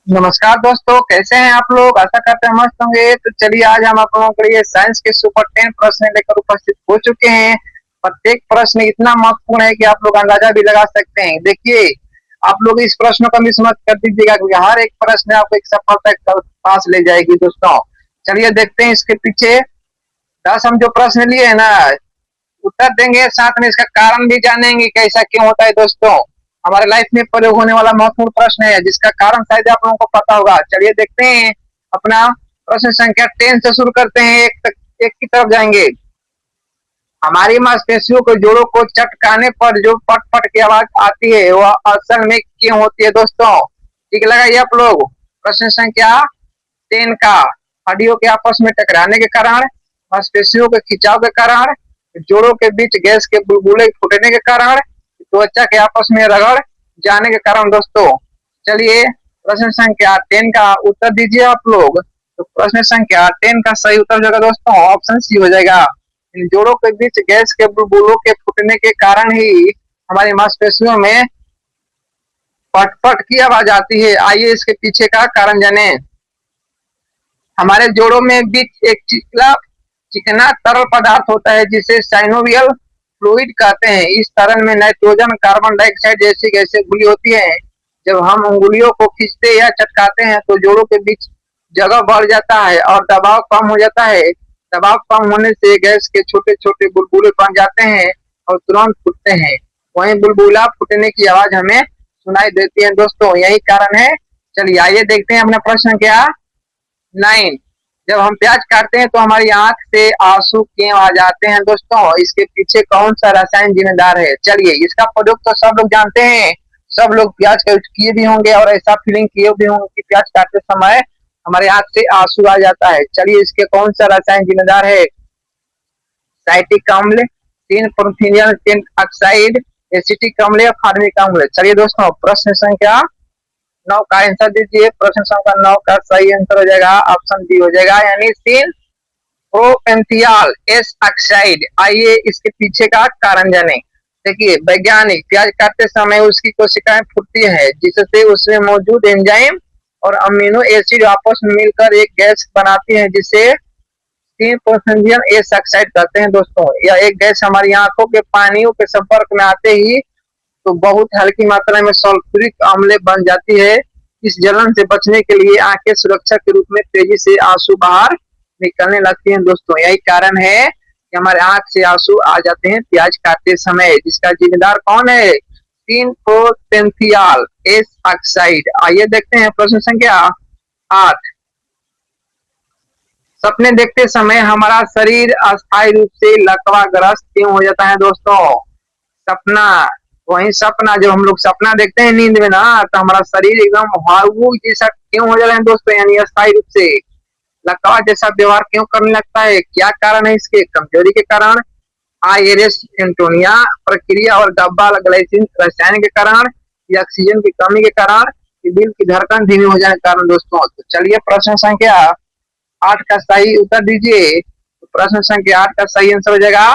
नमस्कार दोस्तों, कैसे हैं आप लोग? आशा करते हैं मस्त होंगे। तो चलिए आज हम आप लोगों के लिए साइंस के सुपर 10 प्रश्न लेकर उपस्थित हो चुके हैं। प्रत्येक प्रश्न इतना महत्वपूर्ण है कि आप लोग अंदाजा भी लगा सकते हैं। देखिए, आप लोग इस प्रश्न का मिस मत कर दीजिएगा क्योंकि हर एक प्रश्न आपको एक सफलता के पास ले जाएगी दोस्तों। चलिए देखते हैं इसके पीछे 10 हम जो प्रश्न लिए है ना, उत्तर देंगे, साथ में इसका कारण भी जानेंगे कि ऐसा क्यों होता है दोस्तों। हमारे लाइफ में प्रयोग होने वाला महत्वपूर्ण प्रश्न है जिसका कारण शायद आप लोगों को पता होगा। चलिए देखते हैं अपना प्रश्न संख्या 10 से शुरू करते हैं। एक की तरफ जाएंगे। हमारी मांसपेशियों के जोड़ों को चटकाने पर जो पट पट की आवाज आती है वह असल में क्यों होती है दोस्तों? ठीक लगाइए आप लोग। प्रश्न संख्या 10 का, हड्डियों के आपस में टकराने के कारण, मांसपेशियों के खिंचाव के कारण, जोड़ों के बीच गैस के बुलबुले फूटने के कारण, त्वचा के आपस में रगड़ जाने के कारण दोस्तों। चलिए प्रश्न संख्या 10 का उत्तर दीजिए आप लोग। तो प्रश्न संख्या 10 का सही उत्तर जो है दोस्तों ऑप्शन सी हो जाएगा। इन जोड़ों के बीच गैस के बुलबुलों के फूटने के कारण ही हमारी मांसपेशियों में पट पट की आवाज आती है। आइए इसके पीछे का कारण जाने। हमारे जोड़ों में बीच एक चिकना तरल पदार्थ होता है जिसे साइनोवियल फ्लूइड कहते हैं। इस तरल में नाइट्रोजन, कार्बन डाइऑक्साइड जैसी गैसें घुली होती है। जब हम उंगलियों को खींचते या चटकाते हैं तो जोड़ों के बीच जगह बढ़ जाता है और दबाव कम हो जाता है। दबाव कम होने से गैस के छोटे छोटे बुलबुले बन जाते हैं और तुरंत फूटते हैं। वहीं बुलबुला फूटने की आवाज हमें सुनाई देती है दोस्तों, यही कारण है। चलिए आइए देखते हैं अपना प्रश्न क्या। 9, जब हम प्याज काटते हैं तो हमारी आंख से आंसू क्यों आ जाते हैं दोस्तों? इसके पीछे कौन सा रसायन जिम्मेदार है? चलिए इसका प्रयोग तो सब लोग जानते हैं। सब लोग प्याज का यूज किए भी होंगे और ऐसा फीलिंग किए भी होंगे कि प्याज काटते समय हमारे आंख से आंसू आ जाता है। चलिए इसके कौन सा रसायन जिम्मेदार है? साइटिक अम्ल, तीन प्रोथीनियम ऑक्साइड, एसिटिक अम्ल या फार्मिक अम्ल। चलिए दोस्तों प्रश्न संख्या 9 का आंसर दीजिए। प्रश्न संख्या 9 का सही आंसर हो जाएगा ऑप्शन बी हो जाएगा, यानी तीन प्रोपेंथियाल एस ऑक्साइड। आइए इसके पीछे का कारण जाने। देखिए वैज्ञानिक प्याज काटते समय उसकी कोशिकाएं फूटती है जिससे उसमें मौजूद एंजाइम और अमीनो एसिड आपस में मिलकर एक गैस बनाती है जिसे तीन प्रोपेंथियम एस ऑक्साइड कहते हैं दोस्तों। यह एक गैस हमारी आंखों के पानियों के संपर्क में आते ही तो बहुत हल्की मात्रा में सल्फ्यूरिक अम्ल बन जाती है। इस जलन से बचने के लिए आंखें सुरक्षा के रूप में तेजी से आंसू बाहर निकलने लगती हैं दोस्तों। यही कारण है कि हमारे आंख से आंसू आ जाते हैं प्याज काटते समय। जिसका जिम्मेदार कौन है? तीन पोटेंशियल एस ऑक्साइड। आइए देखते हैं प्रश्न संख्या 8। सपने देखते समय हमारा शरीर अस्थायी रूप से लकवाग्रस्त क्यों हो जाता है दोस्तों? सपना, वही सपना जब हम लोग सपना देखते हैं नींद में ना तो हमारा शरीर एकदम भावुक जैसा क्यों हो जाता है दोस्तों, यानी अस्थायी रूप से लकवा जैसा व्यवहार क्यों करने लगता है? क्या कारण है इसके? कमजोरी के कारण, आयरस एंटोनिया प्रक्रिया और गब्बा ग्लाइसिन रसायन के कारण, या ऑक्सीजन की कमी के कारण, दिल की धड़कन धीमी हो जाने के कारण दोस्तों। तो चलिए प्रश्न संख्या 8 का सही उत्तर दीजिए। तो प्रश्न संख्या 8 का सही आंसर हो जाएगा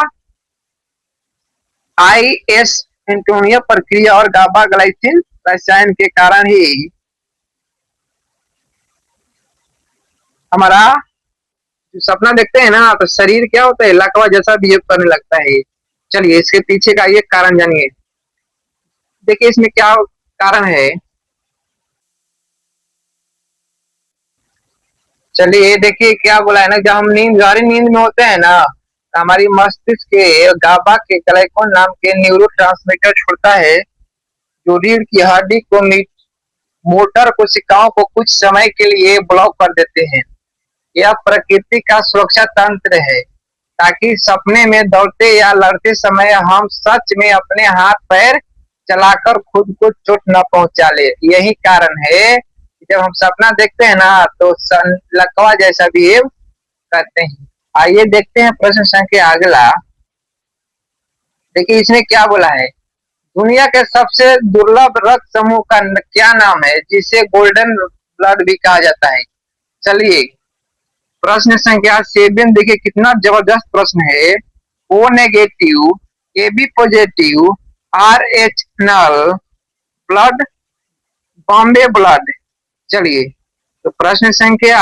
आई एस एंटोनिया प्रक्रिया और गाबा ग्लाइसिन रसायन के कारण ही हमारा जो सपना देखते हैं ना तो शरीर क्या होता है, लकवा जैसा बिहेव करने लगता है। चलिए इसके पीछे का ये कारण जानिए। देखिए इसमें क्या कारण है। चलिए देखिए क्या बोला है ना, जब हम गहरी नींद में होते हैं ना तो हमारी मस्तिष्क के गाबा के ग्लाइकोन नाम के न्यूरोट्रांसमीटर छोड़ता है जो रीढ़ की हड्डी को मोटर कोशिकाओं को कुछ समय के लिए ब्लॉक कर देते हैं। यह प्रकृति का सुरक्षा तंत्र है ताकि सपने में दौड़ते या लड़ते समय हम सच में अपने हाथ पैर चलाकर खुद को चोट न पहुंचा ले। यही कारण है कि जब हम सपना देखते हैं ना तो लकवा जैसा बिहेव करते हैं। आइए देखते हैं प्रश्न संख्या अगला। देखिए इसने क्या बोला है। दुनिया के सबसे दुर्लभ रक्त समूह का क्या नाम है जिसे गोल्डन ब्लड भी कहा जाता है? चलिए प्रश्न संख्या 7 देखिए कितना जबरदस्त प्रश्न है। O negative, A B positive, R H null blood, Bombay blood. चलिए, तो प्रश्न संख्या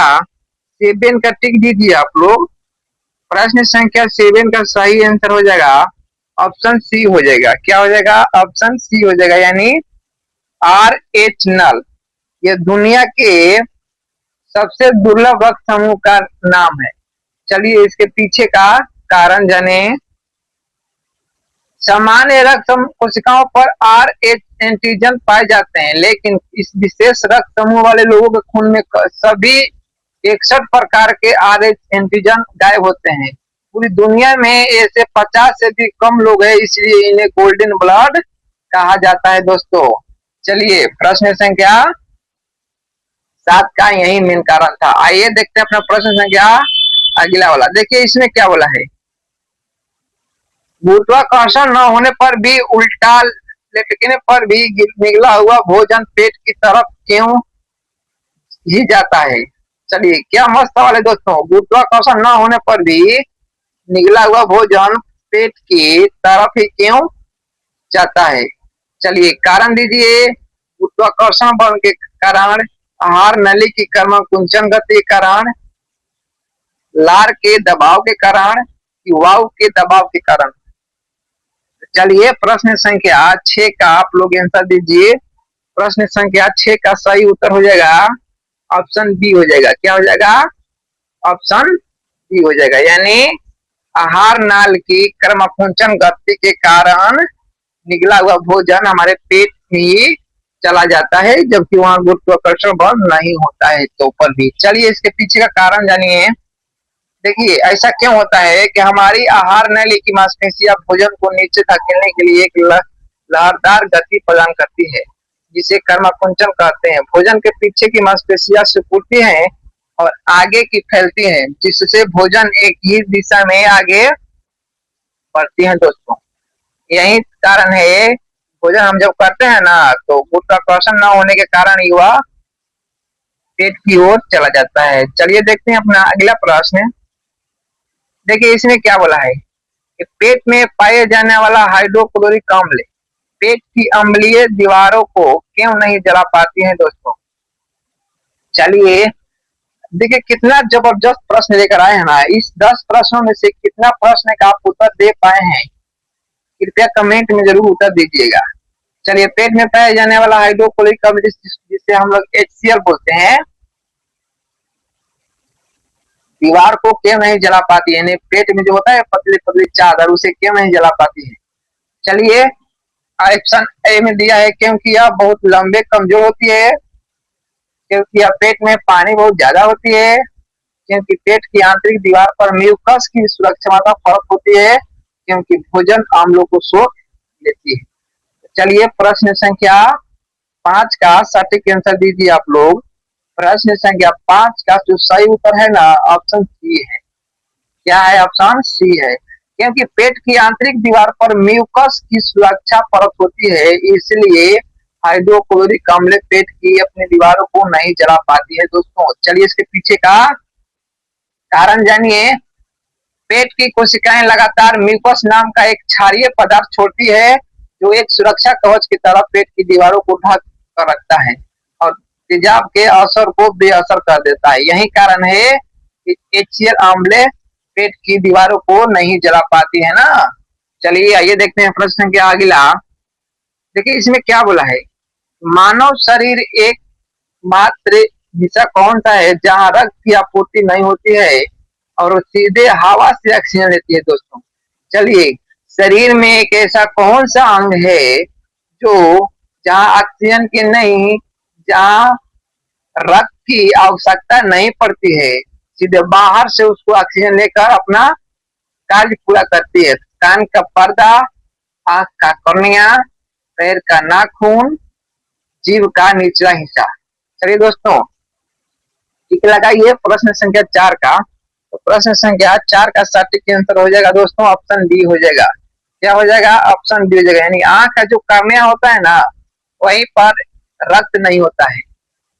7 का टिक दीजिए आप लोग। प्रश्न संख्या 7 का सही आंसर हो जाएगा ऑप्शन सी हो जाएगा। क्या हो जाएगा? ऑप्शन सी हो जाएगा, यानी RH नल। ये दुनिया के सबसे दुर्लभ रक्त समूह का नाम है। चलिए इसके पीछे का कारण जाने। सामान्य रक्त कोशिकाओं पर RH एंटीजन पाए जाते हैं, लेकिन इस विशेष रक्त समूह वाले लोगों के खून में सभी 61 प्रकार के RH एंटीजन गायब होते हैं। पूरी दुनिया में ऐसे 50 से भी कम लोग हैं, इसलिए इन्हें गोल्डन ब्लड कहा जाता है दोस्तों। चलिए प्रश्न संख्या 7 का यही मेन कारण था। आइए देखते हैं अपना प्रश्न संख्या अगला वाला। देखिए इसमें क्या बोला है। गुरुत्वाकर्षण न होने पर भी उल्टा लटकने पर भी निकला हुआ भोजन पेट की तरफ क्यों ही जाता है? चलिए क्या मस्त सवाल है दोस्तों। गुरुत्वाकर्षण न होने पर भी निकला हुआ भोजन पेट की तरफ ही क्यों जाता है? चलिए कारण दीजिए। गुरुत्वाकर्षण बल के कारण, आहार नली की कर्म कुंचन गति के कारण, लार के दबाव के कारण, वायु के दबाव के कारण। चलिए प्रश्न संख्या 6 का आप लोग आंसर दीजिए। प्रश्न संख्या 6 का सही उत्तर हो जाएगा ऑप्शन बी हो जाएगा। क्या हो जाएगा? ऑप्शन बी हो जाएगा, यानी आहार नाल की कर्मकुंचन गति के कारण निकला हुआ भोजन हमारे पेट में ही चला जाता है, जबकि वहां गुरुत्वाकर्षण बल नहीं होता है तो पर भी। चलिए इसके पीछे का कारण जानिए। देखिए ऐसा क्यों होता है कि हमारी आहार नली की मांसपेशियां भोजन को नीचे धकेलने के लिए एक लहरदार गति प्रदान करती है, जिसे कर्मकुंचन कहते हैं। भोजन के पीछे की मांसपेशियां सिकुड़ती हैं और आगे की फैलती हैं, जिससे भोजन एक ही दिशा में आगे बढ़ती है दोस्तों। यही कारण है भोजन हम जब करते हैं ना, तो गुरुत्वाकर्षण न होने के कारण युवा पेट की ओर चला जाता है। चलिए देखते हैं अपना अगला प्रश्न। देखिए इसमें क्या बोला है कि पेट में पाए जाने वाला हाइड्रोक्लोरिक अम्ल पेट की अम्लीय दीवारों को क्यों नहीं जला पाती है दोस्तों? चलिए देखिए कितना जबरदस्त प्रश्न लेकर आए हैं ना। इस 10 प्रश्नों में से कितना प्रश्न का आप उत्तर दे पाए हैं, कृपया कमेंट में जरूर उत्तर दीजिएगा। चलिए पेट में पाए जाने वाला हाइड्रोक्लोरिक अम्ल जिसे हम लोग HCl बोलते हैं, दीवार को क्यों नहीं जला पाती है, यानी पेट में जो होता है पतली पतली चादर, उसे क्यों नहीं जला पाती है? चलिए ऑप्शन ए में दिया है क्योंकि यह बहुत लंबे कमजोर होती है, क्योंकि यह पेट में पानी बहुत ज्यादा होती है, क्योंकि पेट की आंतरिक दीवार पर म्यूकस की सुरक्षा फर्क होती है, क्योंकि भोजन अम्लों को सोख लेती है। चलिए प्रश्न संख्या 5 का सटीक आंसर दीजिए आप लोग। प्रश्न संख्या 5 का जो सही उत्तर है ना, ऑप्शन सी है। क्या है? ऑप्शन सी है, क्योंकि पेट की आंतरिक दीवार पर म्यूकस की सुरक्षा परत होती है, इसलिए हाइड्रोक्लोरिक अम्ल पेट की अपनी दीवारों को नहीं जला पाती है दोस्तों। चलिए इसके पीछे का कारण जानिए। पेट की कोशिकाएं लगातार म्यूकस नाम का एक क्षारीय पदार्थ छोड़ती है, जो एक सुरक्षा कवच की तरह पेट की दीवारों को ढक कर रखता है और तेजाब के असर को बेअसर कर देता है। यही कारण है कि HCl अम्ल पेट की दीवारों को नहीं जला पाती है ना। चलिए आइए देखते हैं प्रश्न संख्या अगला। देखिए इसमें क्या बोला है। मानव शरीर एक मात्र हिस्सा कौन सा है जहां रक्त की आपूर्ति नहीं होती है और सीधे हवा से ऑक्सीजन लेती है दोस्तों? चलिए शरीर में एक ऐसा कौन सा अंग है जो जहां ऑक्सीजन की नहीं, जहां रक्त की आवश्यकता नहीं पड़ती है, सीधे बाहर से उसको ऑक्सीजन लेकर अपना कार्य पूरा करती है? कान का पर्दा, आंख का कॉर्निया, पैर का नाखून, जीभ का निचला हिस्सा। चलिए दोस्तों ठीक लगाइए प्रश्न संख्या 4 का। तो प्रश्न संख्या 4 का सटीक आंसर हो जाएगा दोस्तों ऑप्शन डी हो जाएगा। क्या हो जाएगा? ऑप्शन डी हो जाएगा, यानी आंख का जो कॉर्निया होता है ना, वहीं पर रक्त नहीं होता है।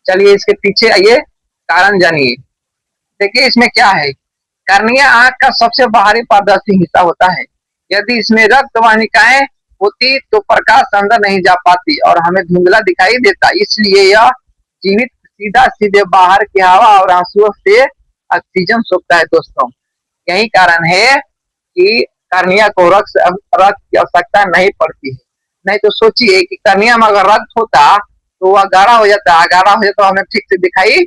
चलिए इसके पीछे आइए कारण जानिए। देखिए इसमें क्या है। कॉर्निया आंख का सबसे बाहरी पारदर्शी हिस्सा होता है। यदि इसमें रक्त वाहिकाएं होती तो प्रकाश अंदर नहीं जा पाती और हमें धुंधला दिखाई देता, इसलिए यह जीवित सीधा सीधे बाहर की हवा और आंसुओं से ऑक्सीजन सोखता है दोस्तों। यही कारण है कि कर्निया को रक्त की आवश्यकता नहीं पड़ती है। नहीं तो सोचिए कि कर्निया में अगर रक्त होता तो वह गाढ़ा हो जाता, गाढ़ा हो जाता तो हमें ठीक से दिखाई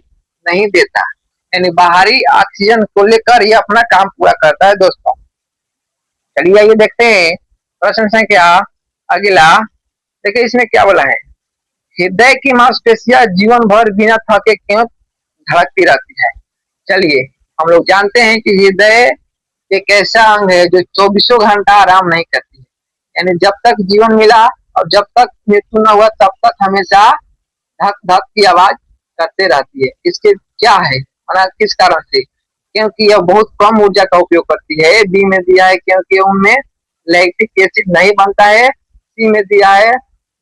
नहीं देता। यानी बाहरी ऑक्सीजन को लेकर ये अपना काम पूरा करता है दोस्तों। चलिए आइए देखते हैं प्रश्न संख्या अगला। देखिए इसमें क्या बोला है, हृदय की मांसपेशियां जीवन भर बिना थके क्यों धड़कती रहती है। चलिए हम लोग जानते हैं कि हृदय एक ऐसा अंग है जो 24 घंटा आराम नहीं करती है। यानी जब तक जीवन मिला और जब तक मृत्यु न हुआ तब तक हमेशा धक धक की आवाज करते रहती है। इसके क्या है, मतलब किस कारण से, क्योंकि यह बहुत कम ऊर्जा का उपयोग करती है। बी में दिया है क्योंकि उनमें लैक्टिक एसिड नहीं बनता है। सी में दिया है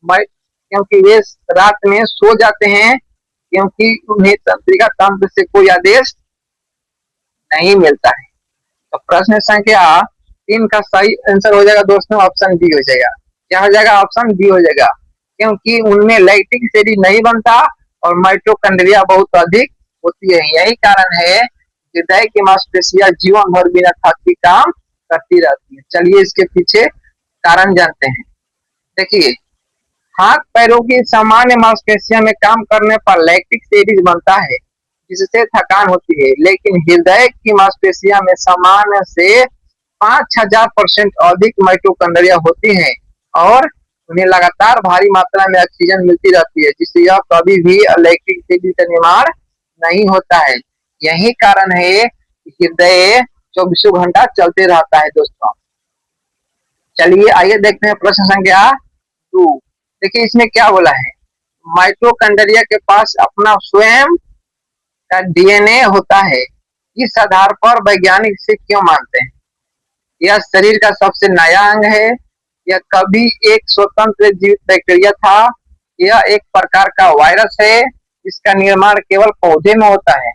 क्योंकि वे रात में सो जाते हैं, क्योंकि उन्हें तंत्रिका तंत्र से कोई आदेश नहीं मिलता है। तो प्रश्न संख्या 3 का सही आंसर हो जाएगा दोस्तों ऑप्शन बी हो जाएगा। क्या हो जाएगा, ऑप्शन बी हो जाएगा, क्योंकि उनमें लैक्टिक एसिड नहीं बनता और माइटोकॉन्ड्रिया बहुत अधिक होती है। यही कारण है हृदय की मांसपेशियां जीवन भर बिना थके काम करती रहती है। चलिए इसके पीछे कारण जानते हैं। देखिए हाथ पैरों की सामान्य मांसपेशियों में काम करने पर लैक्टिक एसिड बनता है जिससे थकान होती है, लेकिन हृदय की मांसपेशियों में सामान्य से 5000% अधिक माइटोकॉन्ड्रिया होती हैं और उन्हें लगातार भारी मात्रा में ऑक्सीजन मिलती रहती है, जिससे यह कभी भी लैक्टिक एसिड का निर्माण नहीं होता है। यही कारण है कि हृदय 24 घंटा चलते रहता है दोस्तों। चलिए आइए देखते हैं प्रश्न संख्या 2। देखिए इसमें क्या बोला है, माइटोकॉन्ड्रिया के पास अपना स्वयं का डीएनए होता है। इस आधार पर वैज्ञानिक इसे क्यों मानते हैं। यह शरीर का सबसे नया अंग है, यह कभी एक स्वतंत्र जीवित बैक्टीरिया था, यह एक प्रकार का वायरस है, इसका निर्माण केवल पौधे में होता है।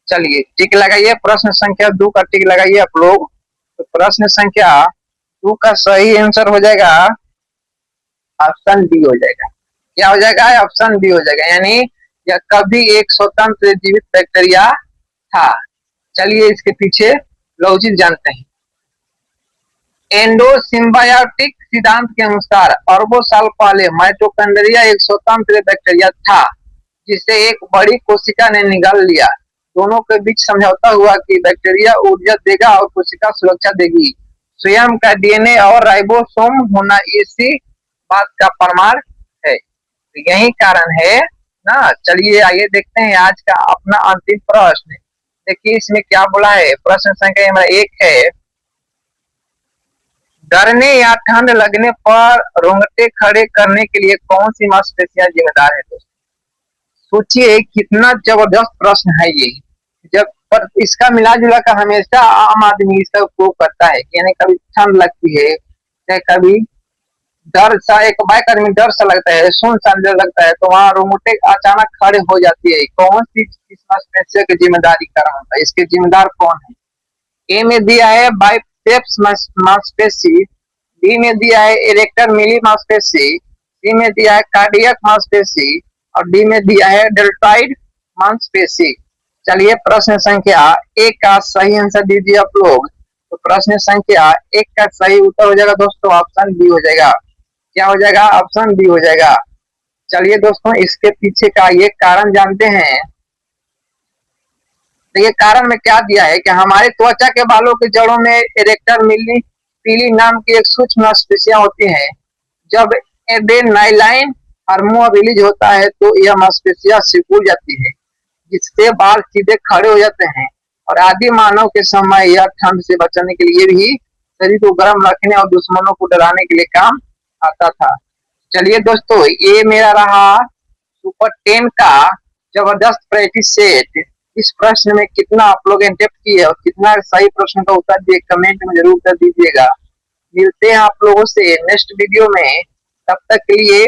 चलिए टिक लगाइए, प्रश्न संख्या 2 का टिक लगाइए आप लोग। तो प्रश्न संख्या 2 का सही आंसर हो जाएगा ऑप्शन बी हो जाएगा। क्या हो जाएगा, ऑप्शन बी हो जाएगा, यानी यह कभी एक स्वतंत्र जीवित बैक्टीरिया था। चलिए इसके पीछे लॉजिक जानते हैं। एंडोसिम्बायोटिक सिद्धांत के अनुसार अरबों साल पहले माइटोकॉन्ड्रिया एक स्वतंत्र बैक्टीरिया था जिसे एक बड़ी कोशिका ने निगल लिया। दोनों के बीच समझौता हुआ कि बैक्टीरिया ऊर्जा देगा और कोशिका सुरक्षा देगी। स्वयं का डीएनए और राइबोसोम होना इसी बात का प्रमाण है। तो यही कारण है ना। चलिए आइए देखते हैं आज का अपना अंतिम प्रश्न। देखिए इसमें क्या बोला है, प्रश्न संख्या नंबर 1 है, डरने या ठंड लगने पर रोंगटे खड़े करने के लिए कौन सी मांसपेशियां जिम्मेदार है दोस्तों। सोचिए कितना जबरदस्त प्रश्न है ये। जब पर इसका मिला जुला कर हमेशा आम आदमी इसका उपयोग करता है, यानी कभी ठंड लगती है, चाहे कभी डर सा, एक बाइक आदमी डर सा लगता है, सुनसान लगता है, तो वहां रोंगटे अचानक खड़े हो जाती है। कौन सी इस मांसपेशिया की जिम्मेदारी कारण होता है, इसके जिम्मेदार कौन है। ए में दिया है बाइसेप्स मांसपेशी, बी में दिया है इरेक्टर मिली मांसपेशी, सी में दिया है कार्डियक मांसपेशी और डी में दिया है डेल्टॉइड मांसपेशी। चलिए प्रश्न संख्या 1 का सही आंसर दीजिए आप लोग। तो प्रश्न संख्या 1 का सही उत्तर हो जाएगा दोस्तों ऑप्शन बी हो जाएगा। क्या हो जाएगा, ऑप्शन बी हो जाएगा। चलिए दोस्तों इसके पीछे का ये कारण जानते हैं। तो ये कारण में क्या दिया है कि हमारे त्वचा के बालों के जड़ों में इरेक्टर मिली पीली नाम की एक सूक्ष्म मांसपेशियां होती हैं। जब एड्रेनालाइन हार्मोन रिलीज होता है तो यह मांसपेशियां सिकुड़ जाती है, जिससे बाल सीधे खड़े हो जाते हैं। और आदि मानव के समय यह ठंड से बचने के लिए भी शरीर को गर्म रखने और दुश्मनों को डराने के लिए काम आता था। चलिए दोस्तों ये मेरा रहा सुपर 10 का जबरदस्त प्रैक्टिस सेट। इस प्रश्न में कितना आप लोग अटेम्प्ट किए और कितना सही प्रश्न का उत्तर दिए कमेंट में जरूर कर दीजिएगा। मिलते हैं आप लोगों से नेक्स्ट वीडियो में, तब तक के लिए